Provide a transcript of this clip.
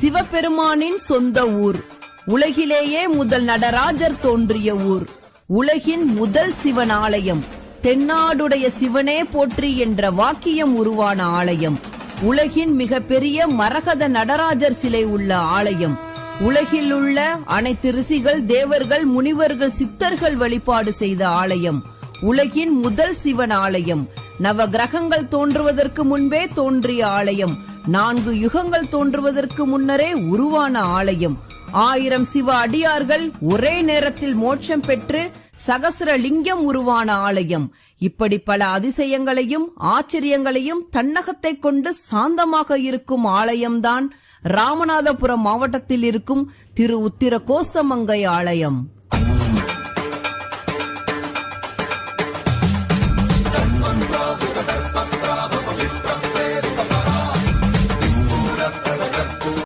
சிவபெருமானின் சொந்த ஊர். உலகிலேயே முதல் நடராஜர் தோன்றிய ஊர். உலகின் முதல் சிவன் ஆலயம். தென்னாடுடைய சிவனே போற்றி என்ற வாக்கியம் உருவான ஆலயம். உலகின் மிகப்பெரிய மரகத நடராஜர் சிலை உள்ள ஆலயம். உலகில் உள்ள அனைத்து ரிஷிகள், தேவர்கள், முனிவர்கள், சித்தர்கள் வழிபாடு செய்த ஆலயம். உலகின் முதல் சிவன் ஆலயம். நவ கிரகங்கள் தோன்றுவதற்கு முன்பே தோன்றிய ஆலயம். 4 யுகங்கள் தோன்றுவதற்கு முன்னரே உருவான ஆலயம். 1000 சிவ அடியார்கள் ஒரே நேரத்தில் மோட்சம் பெற்று சகஸ்ரலிங்கம் உருவான ஆலயம். இப்படி பல அதிசயங்களையும் ஆச்சரியங்களையும் தன்னகத்தை கொண்டு சாந்தமாக இருக்கும் ஆலயம்தான் ராமநாதபுரம் மாவட்டத்தில் இருக்கும் திரு உத்திர கோசமங்கை ஆலயம்.